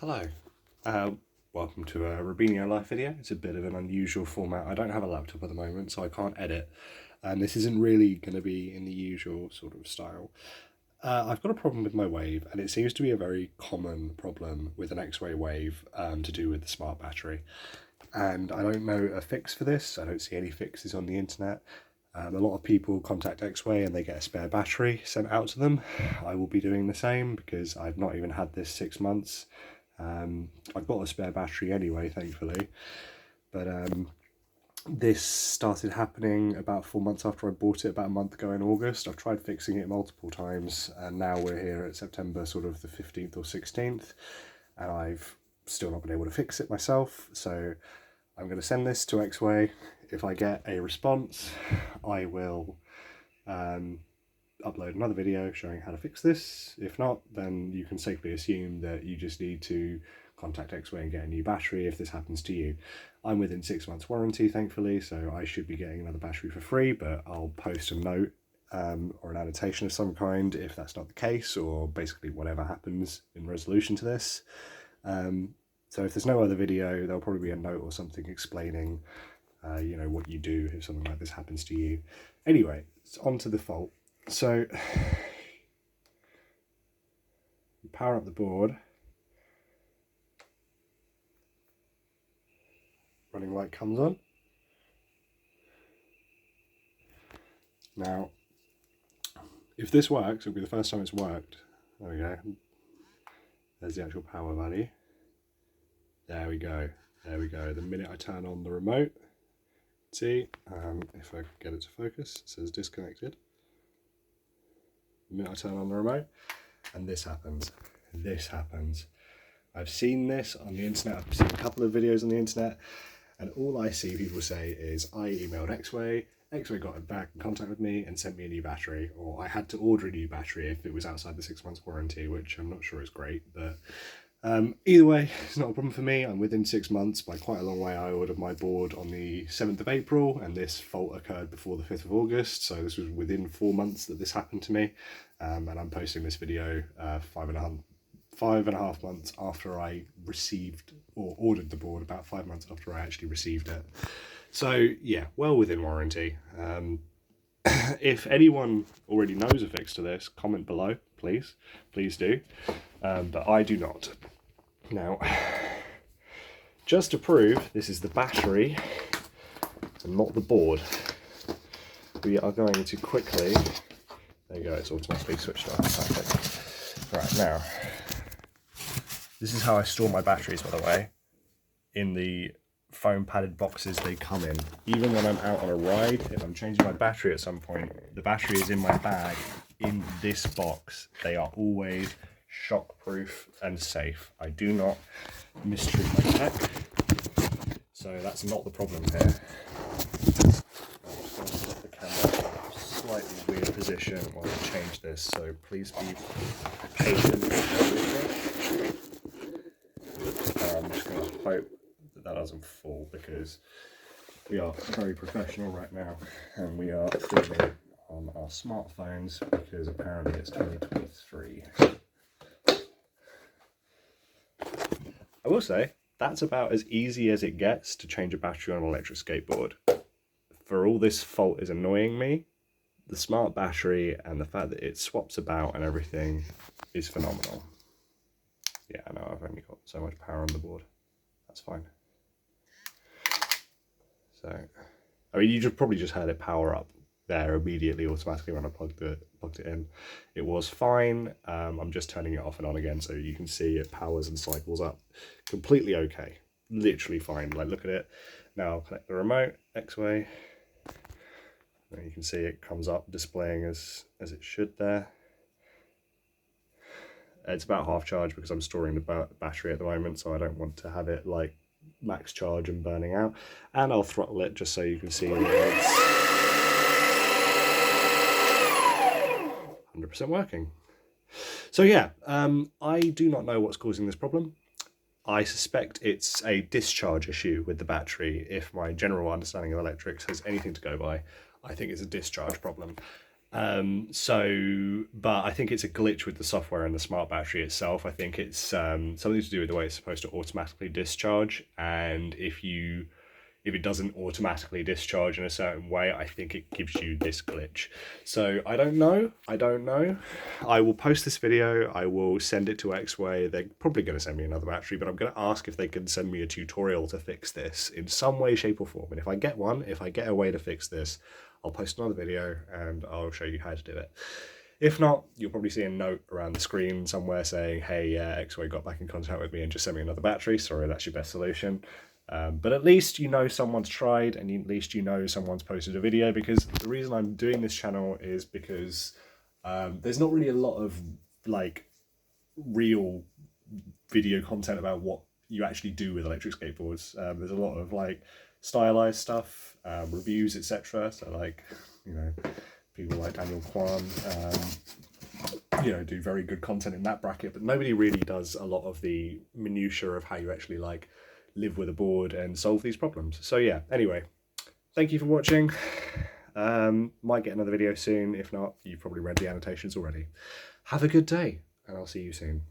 Hello, welcome to a Rubinho Life video. It's a bit of an unusual format. I don't have a laptop at the moment, so I can't edit, and this isn't really going to be in the usual sort of style. I've got a problem with my wave, and it seems to be a very common problem with an X-way wave to do with the smart battery. And I don't know a fix for this. I don't see any fixes on the internet. A lot of people contact X-way and they get a spare battery sent out to them. I will be doing the same because I've not even had this 6 months. I've got a spare battery anyway, thankfully, but this started happening about 4 months after I bought it, about a month ago in August. I've tried fixing it multiple times, and now we're here at September sort of the 15th or 16th, and I've still not been able to fix it myself. So I'm going to send this to X-way. If I get a response, I will upload another video showing how to fix this. If not, then you can safely assume that you just need to contact X-way and get a new battery if this happens to you. I'm within 6 months warranty, thankfully, so I should be getting another battery for free, but I'll post a note or an annotation of some kind if that's not the case, or basically whatever happens in resolution to this. So if there's no other video, there'll probably be a note or something explaining what you do if something like this happens to you. Anyway, it's on to the fault. So you power up the board, running light comes on. Now, if this works, it'll be the first time it's worked. There we go. There's the actual power value. There we go. There we go. The minute I turn on the remote, see, if I can get it to focus, it says disconnected. The minute I turn on the remote, and this happens. This happens. I've seen this on the internet. I've seen a couple of videos on the internet, and all I see people say is, I emailed X-way, X-way got back in contact with me and sent me a new battery, or I had to order a new battery if it was outside the 6 months warranty, which I'm not sure is great, but either way, it's not a problem for me. I'm within 6 months by quite a long way. I ordered my board on the 7th of April, and this fault occurred before the 5th of August, so this was within 4 months that this happened to me, and I'm posting this video 5.5 months after I received or ordered the board, about 5 months after I actually received it. So yeah, well within warranty. If anyone already knows a fix to this, comment below, please do, but I do not. Now, just to prove this is the battery and not the board, we are going to quickly, there you go, it's automatically switched on, perfect. Right, now, this is how I store my batteries, by the way, in the foam padded boxes they come in. Even when I'm out on a ride, if I'm changing my battery at some point, the battery is in my bag in this box. They are always shockproof and safe. I do not mistreat my tech, so that's not the problem here. I'm just going to set the camera in a slightly weird position while I change this, so please be patient with me. I'm just going to hope that doesn't fall, because we are very professional right now and we are filming on our smartphones because apparently it's 2023. I will say that's about as easy as it gets to change a battery on an electric skateboard. For all this fault is annoying me, the smart battery and the fact that it swaps about and everything is phenomenal. Yeah, I know I've only got so much power on the board. That's fine. So, I mean, you probably just heard it power up there immediately, automatically when I plugged it in. It was fine. I'm just turning it off and on again, so you can see it powers and cycles up. Completely okay. Literally fine. Like, look at it. Now I'll connect the remote, X-way. You can see it comes up displaying as it should there. It's about half charge because I'm storing the battery at the moment, so I don't want to have it like max charge and burning out. And I'll throttle it just so you can see that it's 100% working. So yeah, I do not know what's causing this problem. I suspect it's a discharge issue with the battery. If my general understanding of electrics has anything to go by, I think it's a discharge problem. But I think it's a glitch with the software and the smart battery itself. I think it's something to do with the way it's supposed to automatically discharge, and if it doesn't automatically discharge in a certain way, I think it gives you this glitch. So I don't know. I will post this video. I will send it to Exway. They're probably going to send me another battery, but I'm going to ask if they can send me a tutorial to fix this in some way, shape or form. And if I get one, if I get a way to fix this, I'll post another video and I'll show you how to do it. If not, you'll probably see a note around the screen somewhere saying, hey, Exway got back in contact with me and just sent me another battery. Sorry, that's your best solution. But at least you know someone's tried, and at least you know someone's posted a video, because the reason I'm doing this channel is because there's not really a lot of like real video content about what you actually do with electric skateboards. There's a lot of like stylized stuff, reviews, etc. So like, you know, people like Daniel Kwan, you know, do very good content in that bracket, but nobody really does a lot of the minutiae of how you actually like live with a board and solve these problems. So yeah, anyway, thank you for watching. Might get another video soon. If not, you've probably read the annotations already. Have a good day, and I'll see you soon.